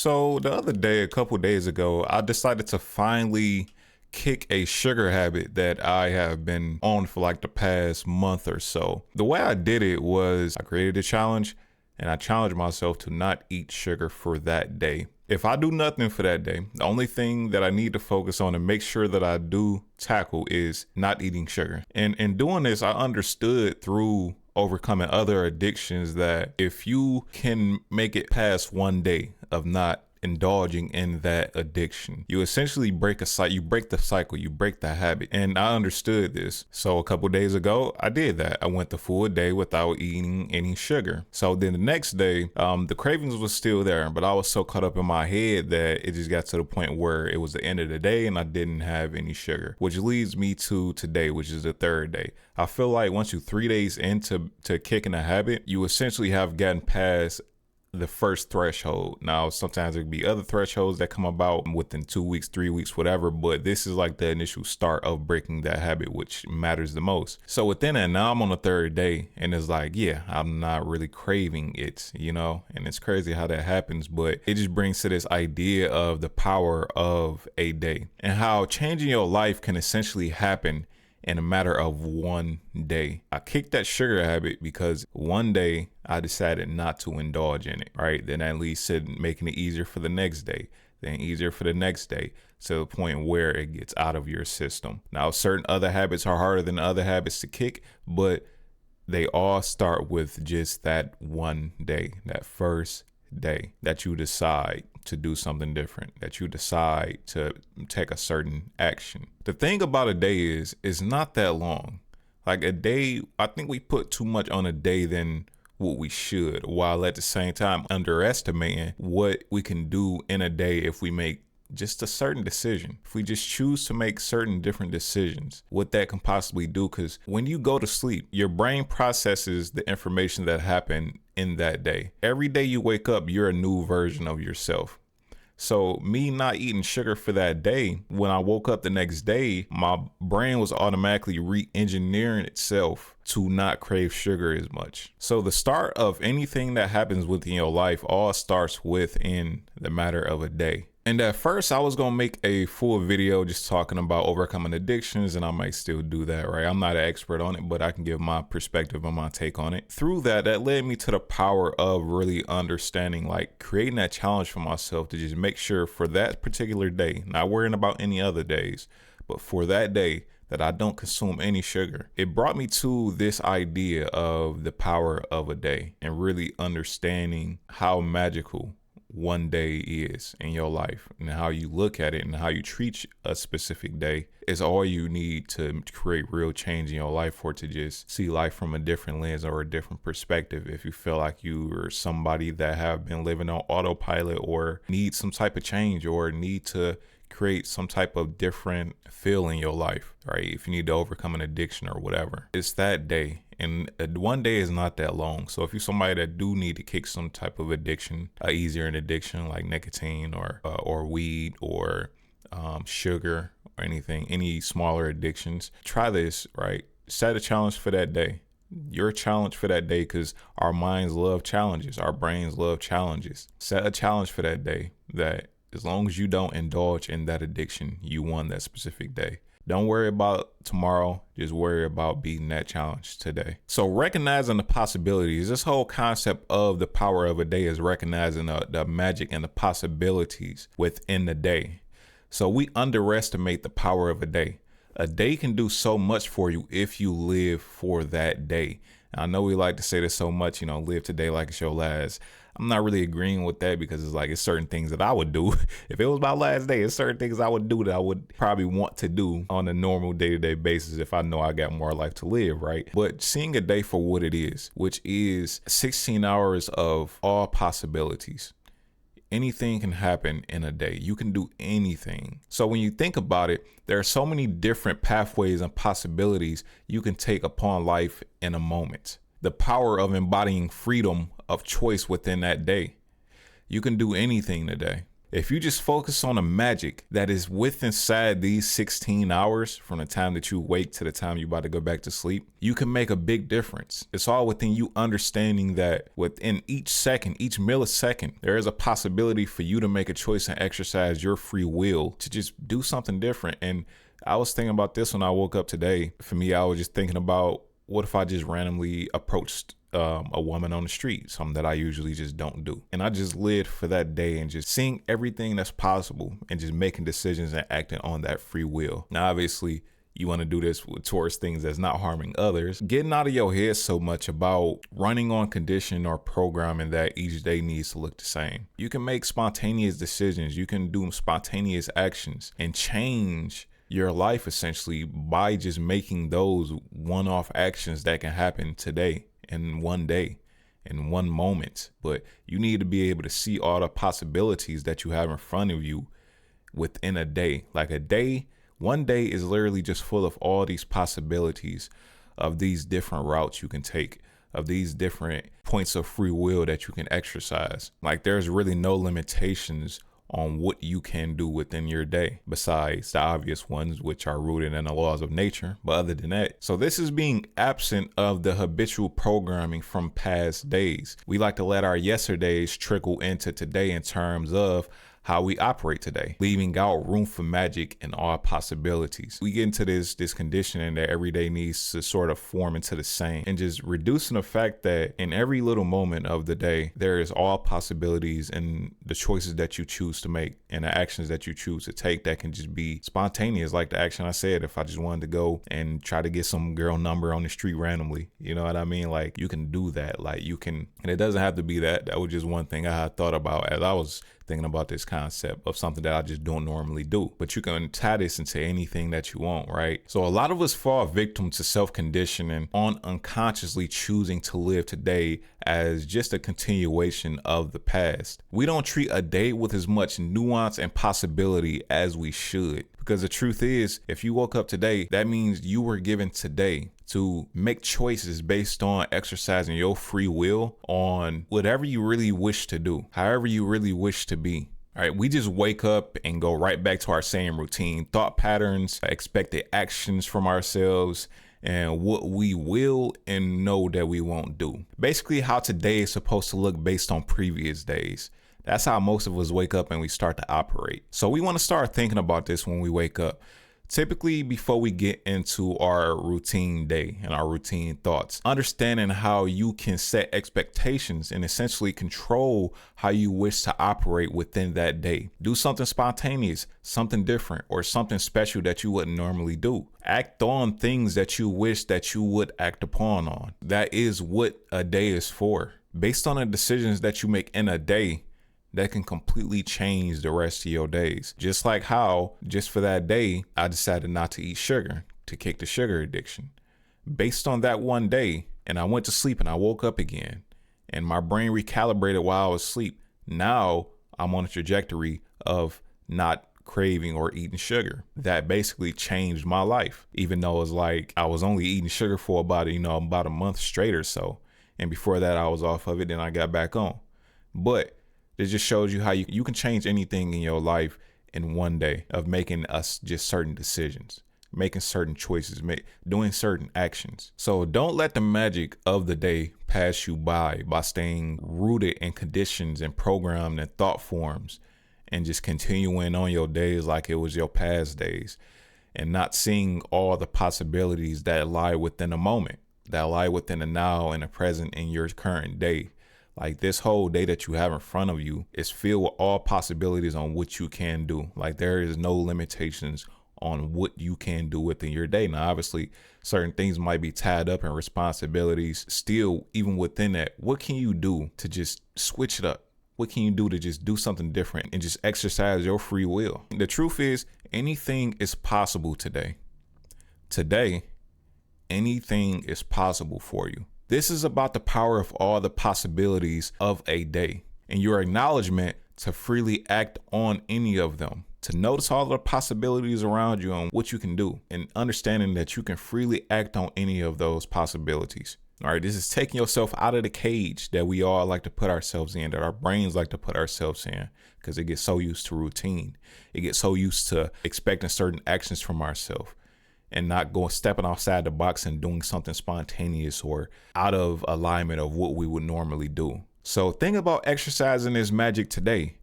So the other day, a couple days ago, I decided to finally kick a sugar habit that I have been on for like the past month or so. The way I did it was I created a challenge and I challenged myself to not eat sugar for that day. If I do nothing for that day, the only thing that I need to focus on and make sure that I do tackle is not eating sugar. And in doing this, I understood through overcoming other addictions that if you can make it past one day of not indulging in that addiction, you essentially break a cycle, you break the cycle, you break the habit. And I understood this. So a couple days ago, I did that. I went the full day without eating any sugar. So then the next day, the cravings was still there, but I was so caught up in my head that it just got to the point where it was the end of the day and I didn't have any sugar, which leads me to today, which is the third day. I feel like once you 3 days into kicking a habit, you essentially have gotten past the first threshold. Now, sometimes there could be other thresholds that come about within 2 weeks, 3 weeks, whatever, but this is like the initial start of breaking that habit, which matters the most. So within that, now I'm on the third day and it's like, yeah, I'm not really craving it, and it's crazy how that happens, but it just brings to this idea of the power of a day and how changing your life can essentially happen in a matter of one day. I kicked that sugar habit because one day I decided not to indulge in it, right? Then at least making it easier for the next day, then easier for the next day, to the point where it gets out of your system. Now, certain other habits are harder than other habits to kick, but they all start with just that one day, that first day that you decide to do something different, that you decide to take a certain action. The thing about a day is, it's not that long. Like a day, I think we put too much on a day than what we should, while at the same time underestimating what we can do in a day if we make just a certain decision. If we just choose to make certain different decisions, what that can possibly do. Because when you go to sleep, your brain processes the information that happened in that day. Every day you wake up, you're a new version of yourself. So me not eating sugar for that day, when I woke up the next day, my brain was automatically re-engineering itself to not crave sugar as much. So the start of anything that happens within your life all starts within the matter of a day. And at first I was gonna make a full video just talking about overcoming addictions, and I might still do that, right? I'm not an expert on it, but I can give my perspective and my take on it. Through that led me to the power of really understanding, like creating that challenge for myself to just make sure for that particular day, not worrying about any other days, but for that day that I don't consume any sugar. It brought me to this idea of the power of a day and really understanding how magical one day is in your life, and how you look at it and how you treat a specific day is all you need to create real change in your life, or to just see life from a different lens or a different perspective. If you feel like you are somebody that have been living on autopilot, or need some type of change, or need to create some type of different feel in your life, right? If you need to overcome an addiction or whatever, it's that day. And one day is not that long. So if you're somebody that do need to kick some type of addiction, easier an addiction like nicotine or weed or sugar or anything, any smaller addictions, try this, right? Set a challenge for that day. Your challenge for that day, because our minds love challenges. Our brains love challenges. Set a challenge for that day that as long as you don't indulge in that addiction, you won that specific day. Don't worry about tomorrow, just worry about beating that challenge today. So recognizing the possibilities, this whole concept of the power of a day is recognizing the magic and the possibilities within the day. So we underestimate the power of a day. A day can do so much for you if you live for that day. And I know we like to say this so much, live today like it's your last. I'm not really agreeing with that, because it's certain things that I would do. If it was my last day, it's certain things I would do that I would probably want to do on a normal day-to-day basis if I know I got more life to live, right? But seeing a day for what it is, which is 16 hours of all possibilities. Anything can happen in a day. You can do anything. So when you think about it, there are so many different pathways and possibilities you can take upon life in a moment. The power of embodying freedom of choice within that day. You can do anything today. If you just focus on the magic that is within inside these 16 hours from the time that you wake to the time you're about to go back to sleep, you can make a big difference. It's all within you understanding that within each second, each millisecond, there is a possibility for you to make a choice and exercise your free will to just do something different. And I was thinking about this when I woke up today. For me, I was just thinking about, what if I just randomly approached a woman on the street, something that I usually just don't do. And I just lived for that day and just seeing everything that's possible and just making decisions and acting on that free will. Now, obviously, you want to do this towards things that's not harming others. Getting out of your head so much about running on condition or programming that each day needs to look the same. You can make spontaneous decisions. You can do spontaneous actions and change your life essentially by just making those one-off actions that can happen today, in one day, in one moment. But you need to be able to see all the possibilities that you have in front of you within a day. Like a day, one day is literally just full of all these possibilities of these different routes you can take, of these different points of free will that you can exercise. Like there's really no limitations on what you can do within your day, besides the obvious ones, which are rooted in the laws of nature. But other than that, so this is being absent of the habitual programming from past days. We like to let our yesterdays trickle into today in terms of how we operate today, leaving out room for magic and all possibilities. We get into this conditioning that every day needs to sort of form into the same, and just reducing the fact that in every little moment of the day, there is all possibilities in the choices that you choose to make and the actions that you choose to take that can just be spontaneous. Like the action I said, if I just wanted to go and try to get some girl number on the street randomly, you know what I mean? Like you can do that. Like you can, and it doesn't have to be that. That was just one thing I had thought about as I was thinking about this concept of something that I just don't normally do. But you can tie this into anything that you want, right? So a lot of us fall victim to self-conditioning on unconsciously choosing to live today as just a continuation of the past. We don't treat a day with as much nuance and possibility as we should. Because the truth is, if you woke up today, that means you were given today to make choices based on exercising your free will on whatever you really wish to do, however you really wish to be. All right, we just wake up and go right back to our same routine, thought patterns, expected actions from ourselves, and what we will and know that we won't do. Basically, how today is supposed to look based on previous days. That's how most of us wake up and we start to operate. So we want to start thinking about this when we wake up. Typically, before we get into our routine day and our routine thoughts, understanding how you can set expectations and essentially control how you wish to operate within that day. Do something spontaneous, something different, or something special that you wouldn't normally do. Act on things that you wish that you would act upon on. That is what a day is for. Based on the decisions that you make in a day, that can completely change the rest of your days. Just like how, just for that day, I decided not to eat sugar, to kick the sugar addiction. Based on that one day, and I went to sleep and I woke up again, and my brain recalibrated while I was asleep. Now I'm on a trajectory of not craving or eating sugar. That basically changed my life, even though it was like I was only eating sugar for about a month straight or so. And before that, I was off of it, then I got back on. But it just shows you how you can change anything in your life in one day of making us just certain decisions, making certain choices, doing certain actions. So don't let the magic of the day pass you by staying rooted in conditions and programmed and thought forms and just continuing on your days like it was your past days and not seeing all the possibilities that lie within a moment, that lie within the now and the present in your current day. Like this whole day that you have in front of you is filled with all possibilities on what you can do. Like there is no limitations on what you can do within your day. Now, obviously, certain things might be tied up in responsibilities. Still, even within that, what can you do to just switch it up? What can you do to just do something different and just exercise your free will? The truth is, anything is possible today. Today, anything is possible for you. This is about the power of all the possibilities of a day and your acknowledgement to freely act on any of them, to notice all the possibilities around you and what you can do, and understanding that you can freely act on any of those possibilities. All right, this is taking yourself out of the cage that we all like to put ourselves in, that our brains like to put ourselves in, because it gets so used to routine. It gets so used to expecting certain actions from ourselves and not stepping outside the box and doing something spontaneous or out of alignment of what we would normally do. So think about exercising this magic today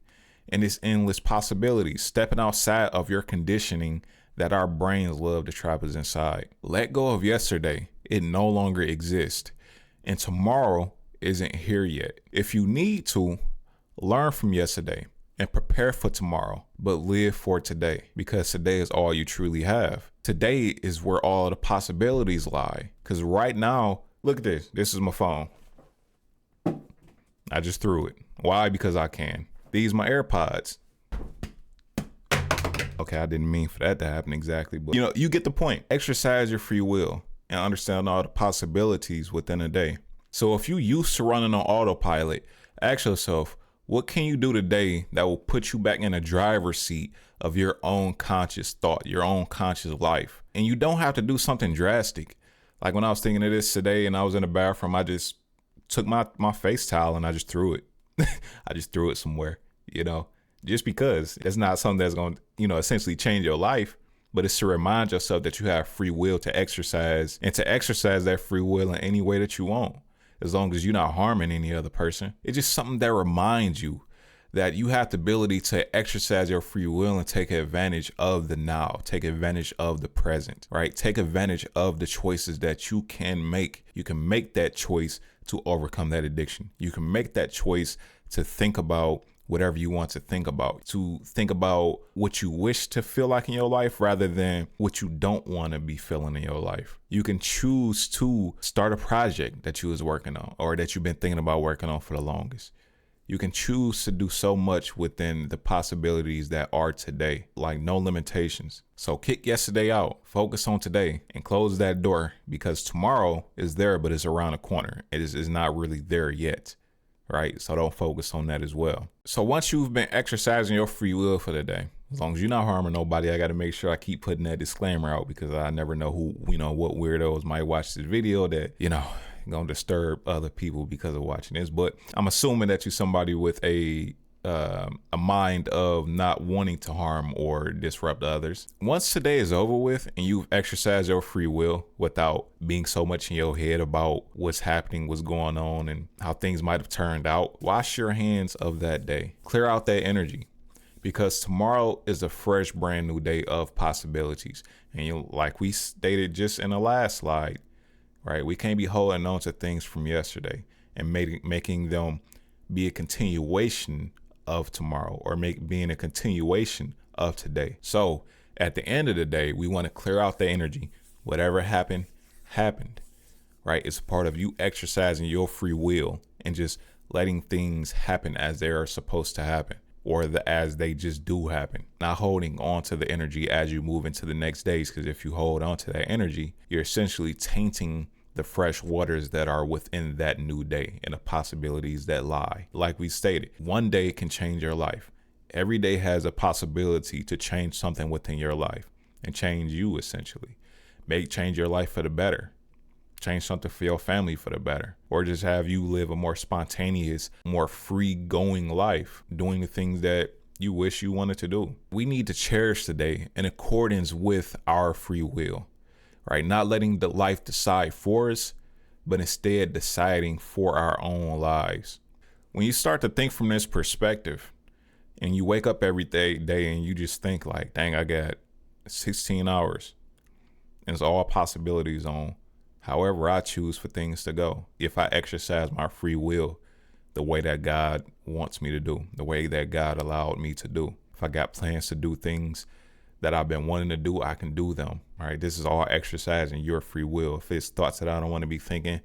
and its endless possibilities, stepping outside of your conditioning that our brains love to trap us inside. Let go of yesterday. It no longer exists. And tomorrow isn't here yet. If you need to, learn from yesterday and prepare for tomorrow, but live for today, because today is all you truly have. Today is where all the possibilities lie. Because right now, look at this. This is my phone. I just threw it. Why? Because I can. These my AirPods. Okay, I didn't mean for that to happen exactly, but you get the point. Exercise your free will and understand all the possibilities within a day. So if you used to running on autopilot, ask yourself, what can you do today that will put you back in a driver's seat of your own conscious thought, your own conscious life? And you don't have to do something drastic. Like when I was thinking of this today and I was in the bathroom, I just took my face towel and I just threw it. I just threw it somewhere, just because it's not something that's going to, essentially change your life, but it's to remind yourself that you have free will to exercise and to exercise that free will in any way that you want, as long as you're not harming any other person. It's just something that reminds you that you have the ability to exercise your free will and take advantage of the now, take advantage of the present, right? Take advantage of the choices that you can make. You can make that choice to overcome that addiction. You can make that choice to think about whatever you want to think about what you wish to feel like in your life rather than what you don't want to be feeling in your life. You can choose to start a project that you was working on or that you've been thinking about working on for the longest. You can choose to do so much within the possibilities that are today, like no limitations. So kick yesterday out, focus on today, and close that door, because tomorrow is there, but it's around the corner. It is not really there yet, right? So don't focus on that as well. So once you've been exercising your free will for the day, as long as you're not harming nobody, I got to make sure I keep putting that disclaimer out, because I never know who, what weirdos might watch this video that, gonna disturb other people because of watching this. But I'm assuming that you're somebody with a mind of not wanting to harm or disrupt others. Once today is over with and you've exercised your free will without being so much in your head about what's happening, what's going on, and how things might have turned out, wash your hands of that day. Clear out that energy, because tomorrow is a fresh, brand new day of possibilities. And like we stated just in the last slide, right? We can't be holding on to things from yesterday and making them be a continuation of tomorrow, or being a continuation of today. So at the end of the day, we want to clear out the energy. Whatever happened, right? It's a part of you exercising your free will and just letting things happen as they are supposed to happen, or as they just do happen. Not holding on to the energy as you move into the next days, because if you hold on to that energy, you're essentially tainting the fresh waters that are within that new day and the possibilities that lie. Like we stated, one day can change your life. Every day has a possibility to change something within your life and change you, essentially. Change your life for the better. Change something for your family for the better, or just have you live a more spontaneous, more free-going life, doing the things that you wish you wanted to do. We need to cherish the day in accordance with our free will, right? Not letting the life decide for us, but instead deciding for our own lives. When you start to think from this perspective and you wake up every day and you just think like, dang, I got 16 hours and it's all possibilities on however I choose for things to go. If I exercise my free will the way that God wants me to do, the way that God allowed me to do. If I got plans to do things that I've been wanting to do, I can do them, right? This is all exercising your free will. If it's thoughts that I don't want to be thinking,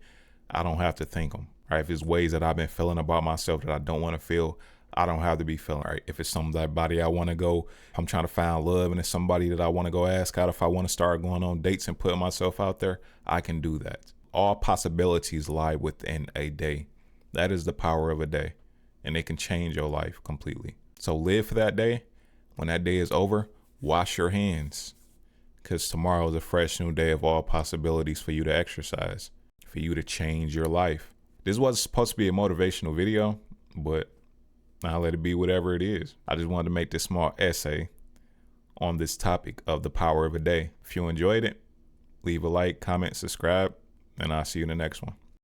I don't have to think them, right? If it's ways that I've been feeling about myself that I don't want to feel, I don't have to be feeling, right? If it's somebody I want to go, I'm trying to find love, and it's somebody that I want to go ask out if I want to start going on dates and putting myself out there, I can do that. All possibilities lie within a day. That is the power of a day, and it can change your life completely. So live for that day. When that day is over, wash your hands, because tomorrow is a fresh new day of all possibilities for you to exercise, for you to change your life. This was supposed to be a motivational video, but I'll let it be whatever it is. I just wanted to make this small essay on this topic of the power of a day. If you enjoyed it, leave a like, comment, subscribe, and I'll see you in the next one.